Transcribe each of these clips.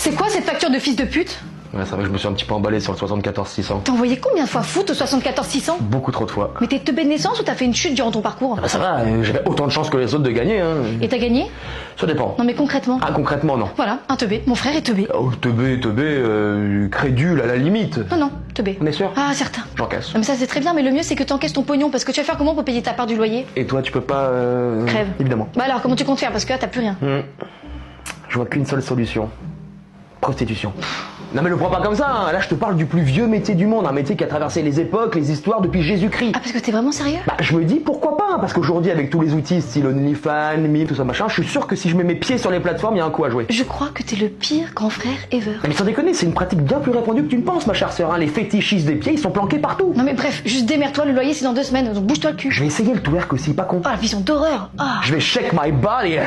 C'est quoi cette facture de fils de pute? Ouais, c'est vrai que je me suis un petit peu emballé sur le 74 600. T'as envoyé combien de fois foot au 74 600? Beaucoup trop de fois. Mais t'es teubé de naissance ou t'as fait une chute durant ton parcours? Ça va, j'avais autant de chances que les autres de gagner, hein. Et t'as gagné? Ça dépend. Non mais concrètement. Ah, concrètement, non. Voilà, un teubé. Mon frère est teubé. Oh, teubé, crédule à la limite. Non, teubé. On est sûr? Ah, certain. J'encaisse. Non, mais ça c'est très bien, mais le mieux c'est que t'encaisses ton pognon, parce que tu vas faire comment pour payer ta part du loyer? Et toi, tu peux pas... Crève. Évidemment. Bah alors, comment tu comptes faire? Parce que là, t'as plus rien. Je vois qu'une seule solution. Prostitution. Non mais le prends pas comme ça, hein. Là je te parle du plus vieux métier du monde, un métier qui a traversé les époques, les histoires depuis Jésus-Christ. Ah, parce que t'es vraiment sérieux? Bah je me dis pourquoi pas, parce qu'aujourd'hui avec tous les outils style OnlyFans, Mime, tout ça machin, je suis sûr que si je mets mes pieds sur les plateformes, il y a un coup à jouer. Je crois que t'es le pire grand frère ever. Mais sans déconner, c'est une pratique bien plus répandue que tu ne penses ma chère sœur, hein. Les fétichistes des pieds, ils sont planqués partout. Non mais bref, juste démerde-toi, le loyer c'est dans 2 semaines, donc bouge-toi le cul. Je vais essayer le twerk aussi, pas con. Ah, la vision d'horreur. Ah. Je vais shake my body.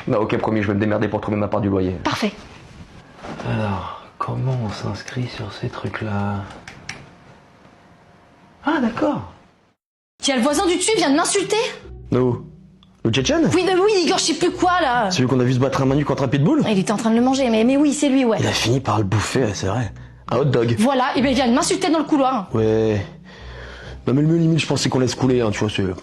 Non ok, promis, je vais me démerder pour trouver ma part du loyer. Parfait. Alors, comment on s'inscrit sur ces trucs-là? Ah, d'accord. Tiens, le voisin du dessus vient de m'insulter. No. Le Tchétchène? Oui, Igor, je sais plus quoi là. Celui qu'on a vu se battre à main nue contre un pitbull? Il était en train de le manger, mais oui, c'est lui, ouais. Il a fini par le bouffer, c'est vrai. Un hot dog. Voilà, et ben il vient de m'insulter dans le couloir. Ouais. Non mais le mieux limite, je pensais qu'on laisse couler, hein, tu vois, c'est... mieux.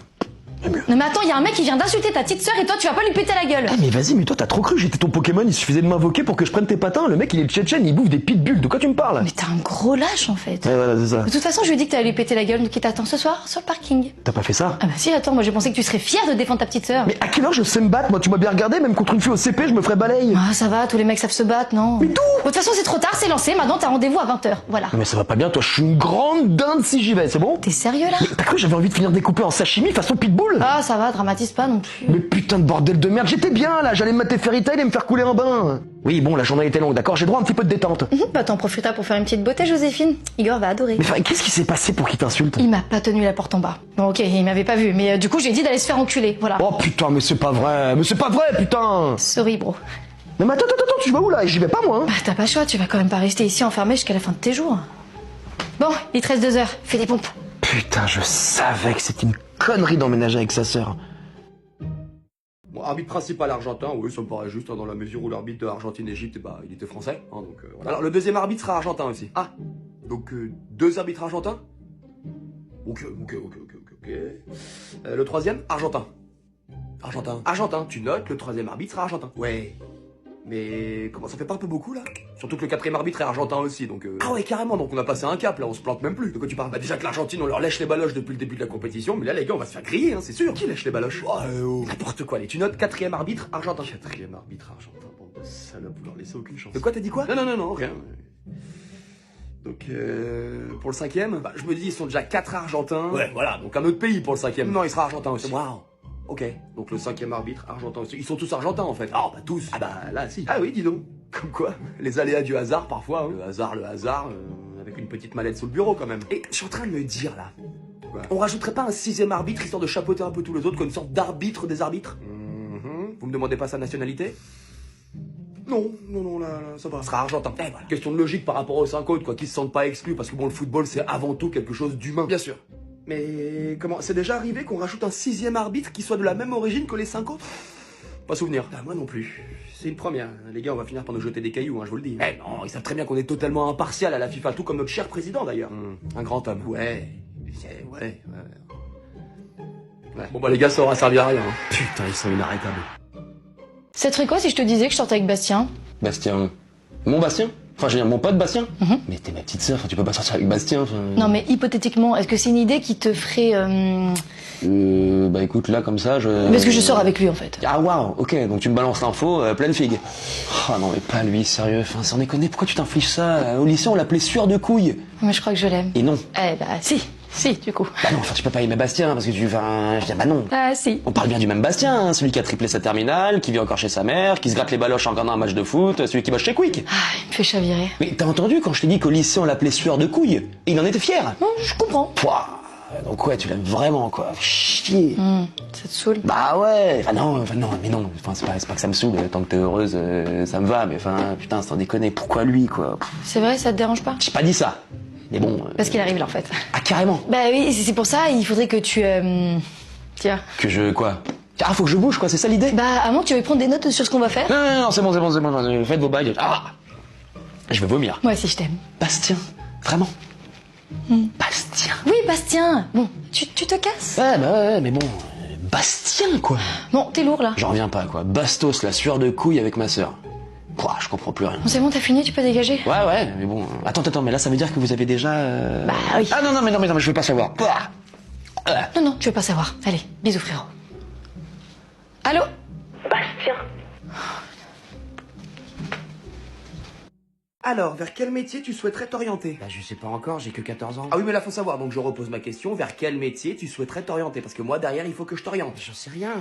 Non mais attends, il y a un mec qui vient d'insulter ta petite sœur et toi tu vas pas lui péter la gueule. Ah mais vas-y, mais toi t'as trop cru, j'étais ton Pokémon, il suffisait de m'invoquer pour que je prenne tes patins. Le mec il est tchétchène, il bouffe des pitbulls, de quoi tu me parles? Mais t'as un gros lâche en fait. Ouais voilà, c'est ça. De toute façon, je lui ai dit que t'allais lui péter la gueule, donc il t'attend ce soir sur le parking. T'as pas fait ça? Ah bah si, attends, moi j'ai pensé que tu serais fier de défendre ta petite sœur. Mais à quelle heure je sais me battre? Moi tu m'as bien regardé, même contre une fille au CP, je me ferais balayer. Ah ça va, tous les mecs savent se battre, non? Mais d'où? De toute façon, c'est trop tard, c'est lancé, maintenant t'as rendez-vous à 20h, voilà. Mais ça va pas bien, toi, je suis une grande dinde si j'y vais, c'est bon? T'es sérieux là? Mais t'as cru que j'avais envie de finir découpé en sashimi façon pitbull? Ah ça va, dramatise pas non plus. Mais putain de bordel de merde, j'étais bien là, j'allais me mater Fairy Tail et me faire couler un bain. Oui bon, la journée était longue, d'accord, j'ai droit à un petit peu de détente. Bah t'en profitas pour faire une petite beauté, Joséphine. Igor va adorer. Mais enfin, qu'est-ce qui s'est passé pour qu'il t'insulte? Il m'a pas tenu la porte en bas. Bon ok, il m'avait pas vu, mais du coup j'ai dit d'aller se faire enculer, voilà. Oh putain, mais c'est pas vrai, putain. Sorry bro. Non mais attends, tu vas où là? J'y vais pas moi, hein. Bah t'as pas le choix, tu vas quand même pas rester ici enfermé jusqu'à la fin de tes jours. Bon, il te reste 2 heures, fais des pompes. Putain, je savais que c'était une connerie d'emménager avec sa sœur. Bon, arbitre principal argentin, oui, ça me paraît juste, hein, dans la mesure où l'arbitre de Argentine-Égypte, bah, il était français, hein, donc voilà. Alors, le deuxième arbitre sera argentin aussi. Ah, donc 2 arbitres argentins. Ok. Le troisième, argentin. Argentin, tu notes, le troisième arbitre sera argentin. Ouais. Mais comment ça fait pas un peu beaucoup là? Surtout que le 4e arbitre est argentin aussi, donc Ah ouais, carrément, donc on a passé un cap là, on se plante même plus. De quoi tu parles? Bah déjà que l'Argentine, on leur lèche les baloches depuis le début de la compétition, mais là les gars, on va se faire griller, hein, c'est sûr. Qui lèche les baloches? N'importe quoi, allez, tu notes 4e arbitre argentin. 4e arbitre argentin, bande de salopes, vous leur laissez aucune chance. De quoi t'as dit quoi? Non, rien. Donc pour le 5e, bah je me dis ils sont déjà 4 argentins. Ouais, voilà, donc un autre pays pour le 5e. Non, il sera argentin aussi. Waouh. Ok, donc le 5e arbitre argentin aussi. Ils sont tous argentins en fait. Ah bah tous. Ah bah là si. Ah oui, dis donc. Comme quoi, les aléas du hasard parfois. Hein. Le hasard, avec une petite mallette sous le bureau quand même. Et je suis en train de me dire là, ouais. On rajouterait pas un 6e arbitre histoire de chapeauter un peu tous les autres comme une sorte d'arbitre des arbitres? Vous me demandez pas sa nationalité? Non, là, ça va. Ce sera argentin. Et voilà. Question de logique par rapport aux 5 autres, quoi, qui se sentent pas exclus, parce que bon, le football, c'est avant tout quelque chose d'humain. Bien sûr. Mais comment, c'est déjà arrivé qu'on rajoute un 6e arbitre qui soit de la même origine que les 5 autres? Pas souvenir. Ah, moi non plus. C'est une première. Les gars, on va finir par nous jeter des cailloux, hein, je vous le dis. Eh non, ils savent très bien qu'on est totalement impartial à la FIFA, tout comme notre cher président d'ailleurs. Un grand homme. Ouais. Bon bah les gars, ça aura servi à rien. Hein. Putain, ils sont inarrêtables. Ça te ferait quoi si je te disais que je sortais avec Bastien? Bastien. Mon Bastien? Enfin, je veux dire, mon pote Bastien? Mais t'es ma petite sœur, tu peux pas sortir avec Bastien. Non mais hypothétiquement, est-ce que c'est une idée qui te ferait... Bah écoute, là comme ça, je... Parce que je sors avec lui en fait. Ah waouh, ok, donc tu me balances l'info, pleine figue. Oh non mais pas lui, sérieux, enfin sans déconner, pourquoi tu t'infliges ça? Au lycée on l'appelait sueur de couille. Mais je crois que je l'aime. Et non. Eh bah si, du coup. Bah non, enfin tu peux pas aimer Bastien, parce que tu... Enfin, je dis bah non. Ah si. On parle bien du même Bastien, hein, celui qui a triplé sa terminale, qui vit encore chez sa mère, qui se gratte les baloches en regardant un match de foot, celui qui bosse chez Quick. Ah, il me fait chavirer. Mais t'as entendu quand je t'ai dit qu'au lycée on l'appelait sueur de couille? Et il en était fier. Je comprends. Pouah. Donc ouais, tu l'aimes vraiment quoi, chier. Ça te saoule? Bah ouais, enfin non, enfin c'est pas que ça me saoule, tant que t'es heureuse, ça me va, mais enfin, putain, sans déconner, pourquoi lui quoi? C'est vrai, ça te dérange pas? J'ai pas dit ça, mais bon... Parce qu'il arrive là en fait. Ah carrément? Bah oui, c'est pour ça, il faudrait que tu... Tiens. Que je, quoi? Ah, faut que je bouge, quoi, c'est ça l'idée? Bah, à moins que tu veuilles prendre des notes sur ce qu'on va faire. Non, c'est bon, faites vos bails. Ah! Je vais vomir. Moi aussi, je t'aime. Bastien, vraiment? Bastien. Oui, Bastien. Bon, tu te casses? Ouais, mais bon, Bastien, quoi. Bon, t'es lourd, là. J'en reviens pas, quoi. Bastos, la sueur de couille avec ma sœur. Pouah, je comprends plus rien. Bon, c'est bon, t'as fini, tu peux dégager. Ouais, mais bon. Attends, mais là, ça veut dire que vous avez déjà. Bah oui. Ah non, mais je veux pas savoir. Pouah. Non, tu veux pas savoir. Allez, bisous, frérot. Allô? Bastien. Alors, vers quel métier tu souhaiterais t'orienter? Bah, je sais pas encore, j'ai que 14 ans. Ah oui, mais là, faut savoir, donc je repose ma question, vers quel métier tu souhaiterais t'orienter? Parce que moi, derrière, il faut que je t'oriente. J'en sais rien.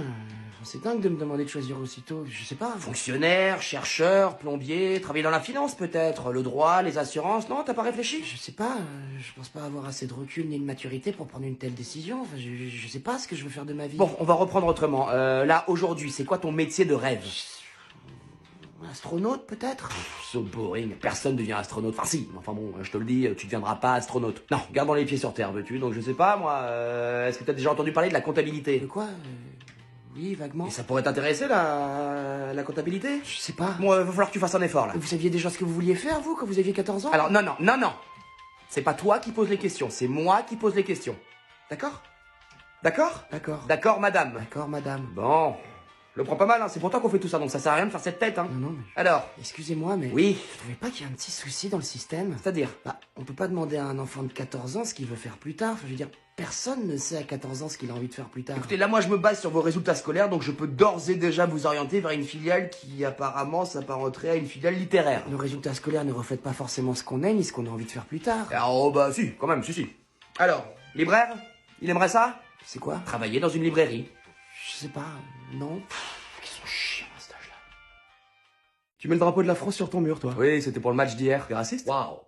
C'est dingue de me demander de choisir aussitôt. Je sais pas. Fonctionnaire, chercheur, plombier, travailler dans la finance peut-être, le droit, les assurances, non? T'as pas réfléchi? Je sais pas. Je pense pas avoir assez de recul ni de maturité pour prendre une telle décision. Enfin, je sais pas ce que je veux faire de ma vie. Bon, on va reprendre autrement. Là, aujourd'hui, c'est quoi ton métier de rêve? Astronaute, peut-être? So boring, personne devient astronaute. Enfin si, enfin bon, je te le dis, tu deviendras pas astronaute. Non, gardons les pieds sur terre, veux-tu? Donc je sais pas, moi, est-ce que t'as déjà entendu parler de la comptabilité? De quoi? Oui, vaguement. Et ça pourrait t'intéresser, la comptabilité? Je sais pas. Bon, va falloir que tu fasses un effort, là. Vous saviez déjà ce que vous vouliez faire, vous, quand vous aviez 14 ans? Alors, non. C'est pas toi qui poses les questions, c'est moi qui pose les questions. D'accord? D'accord? D'accord. D'accord, madame. D'accord, madame. Bon, je le prends pas mal, hein. C'est pour toi qu'on fait tout ça, donc ça sert à rien de faire cette tête, hein. Non, mais... Alors, Excusez-moi, mais... oui, Vous trouvez pas qu'il y a un petit souci dans le système? c'est-à-dire? Bah, on peut pas demander à un enfant de 14 ans ce qu'il veut faire plus tard. Enfin, je veux dire, personne ne sait à 14 ans ce qu'il a envie de faire plus tard. Écoutez, là, moi, je me base sur vos résultats scolaires, donc je peux d'ores et déjà vous orienter vers une filiale qui, apparemment, s'apparenterait à une filiale littéraire. Nos résultats scolaires ne reflètent pas forcément ce qu'on est ni ce qu'on a envie de faire plus tard. Ah, oh, bah, si, quand même, si. Alors, libraire? Il aimerait ça? C'est quoi? Travailler dans une librairie. Je sais pas, non. Ils sont chiants, à cet âge-là. Tu mets le drapeau de la France sur ton mur, toi? Oui, c'était pour le match d'hier. T'es raciste? Waouh.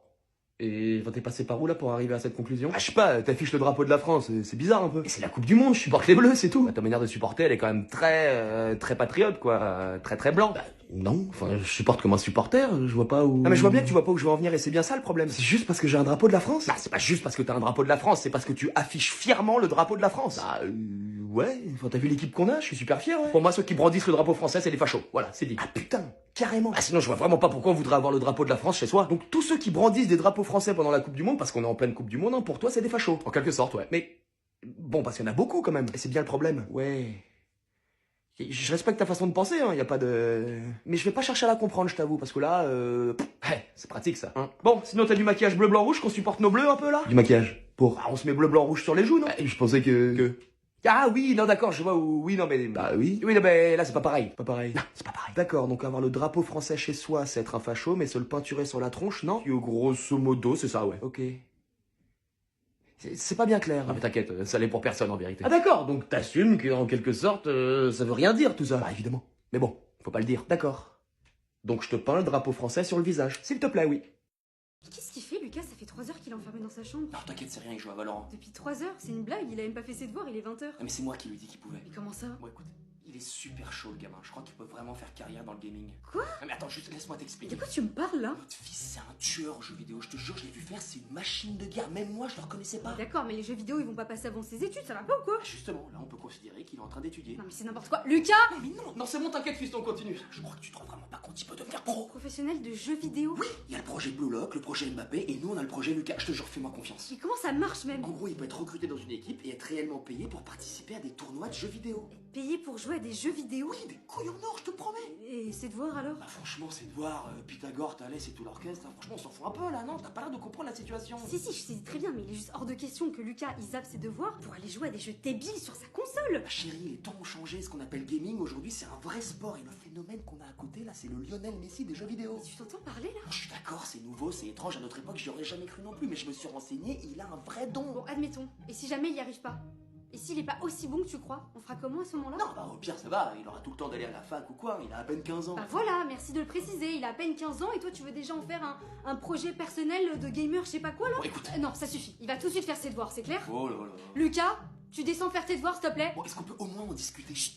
Et t'es passé par où, là, pour arriver à cette conclusion? Ah, je sais pas, t'affiches le drapeau de la France, c'est bizarre, un peu. C'est la Coupe du Monde, je supporte les Bleus, c'est tout. Bah, ta manière de supporter, elle est quand même très patriote, quoi. Très blanc. Bah, non, enfin, je supporte comme un supporter, je vois pas où... Ah, mais je vois bien que tu vois pas où je veux en venir, et c'est bien ça, le problème. C'est juste parce que j'ai un drapeau de la France? Bah, c'est pas juste parce que t'as un drapeau de la France, c'est parce que tu affiches fièrement le drapeau de la France. Bah, ouais, enfin, t'as vu l'équipe qu'on a, je suis super fier, ouais. Pour moi, ceux qui brandissent le drapeau français, c'est les fachos. Voilà, c'est dit. Ah, putain, carrément. Ah, sinon, je vois vraiment pas pourquoi on voudrait avoir le drapeau de la France chez soi. Donc, tous ceux qui brandissent des drapeaux français pendant la Coupe du Monde, parce qu'on est en pleine Coupe du Monde, hein, pour toi, c'est des fachos. En quelque sorte, ouais. Mais, bon, parce qu'il y en a beaucoup, quand même. Et c'est bien le problème. Ouais. Je respecte ta façon de penser, hein, y a pas de... Mais je vais pas chercher à la comprendre, je t'avoue, parce que là, c'est pratique, ça. Hein. Bon, sinon t'as du maquillage bleu-blanc-rouge, qu'on supporte nos bleus un peu, là? Du maquillage? Pour? Ah, on se met bleu-blanc-rouge sur les joues, non? Je pensais que... Ah oui, non, d'accord, je vois où... Oui, non, mais... Bah oui. Oui, non, mais là, c'est pas pareil. Pas pareil. Non, c'est pas pareil. D'accord, donc avoir le drapeau français chez soi, c'est être un facho, mais se le peinturer sur la tronche, non? Grosso modo, c'est ça, ouais. Ok. C'est pas bien clair. Ah mais t'inquiète, ça l'est pour personne en vérité. Ah d'accord, donc t'assumes qu'en quelque sorte, ça veut rien dire tout ça. Bah évidemment. Mais bon, faut pas le dire. D'accord. Donc je te peins le drapeau français sur le visage. S'il te plaît, oui. Qu'est-ce qu'il fait, Lucas? Ça fait 3 heures qu'il est enfermé dans sa chambre. Non, t'inquiète, c'est rien, il joue à Valorant. Depuis 3 heures? C'est une blague, il a même pas fait ses devoirs, il est 20 heures. Ah mais c'est moi qui lui ai dit qu'il pouvait. Mais comment ça? Bon écoute, il est super chaud le gamin, je crois qu'il peut vraiment faire carrière dans le gaming. Quoi? Ah, mais attends, juste laisse-moi t'expliquer. De quoi tu me parles là? Notre fils, c'est un tueur aux jeux vidéo, je te jure, je l'ai vu faire, c'est une machine de guerre, même moi je le reconnaissais pas. D'accord, mais les jeux vidéo ils vont pas passer avant ses études, ça va pas ou quoi? Ah, justement, là on peut considérer qu'il est en train d'étudier. Non mais c'est n'importe quoi. Lucas! Non mais non, c'est bon, t'inquiète fiston, continue. Je crois que tu te rends vraiment pas compte, il peut devenir pro. Professionnel de jeux vidéo? Oui, il y a le projet Blue Lock, le projet Mbappé, et nous on a le projet Lucas, je te jure, fais-moi confiance. Mais comment ça marche même? En gros, il peut être recruté dans une équipe et être réellement payé pour participer à des tournois de jeux vidéo. Payé pour jouer à des jeux vidéo? Oui, des couilles en or, je te promets. Et ses devoirs alors? Bah franchement, c'est de voir Pythagore, Thalès et tout l'orchestre, hein. Franchement, on s'en fout un peu là, non? T'as pas l'air de comprendre la situation. Si, je sais très bien, mais il est juste hors de question que Lucas il zappe ses devoirs pour aller jouer à des jeux débiles sur sa console. Bah chérie, les temps ont changé, ce qu'on appelle gaming aujourd'hui, c'est un vrai sport. Et le phénomène qu'on a à côté là, c'est le Lionel Messi des jeux vidéo. Tu t'entends parler là? Je suis d'accord, c'est nouveau, c'est étrange, à notre époque, j'y aurais jamais cru non plus, mais je me suis renseigné, il a un vrai don. Bon, admettons. Et si jamais il y arrive pas? Et s'il est pas aussi bon que tu crois, on fera comment à ce moment-là? Non, bah au pire ça va, il aura tout le temps d'aller à la fac ou quoi, il a à peine 15 ans. Bah voilà, merci de le préciser, il a à peine 15 ans et toi tu veux déjà en faire un projet personnel de gamer je sais pas quoi là? Bon écoute. Non, ça suffit, il va tout de suite faire ses devoirs, c'est clair? Oh là là. Lucas, tu descends faire tes devoirs s'il te plaît? Bon, est-ce qu'on peut au moins en discuter? Chut.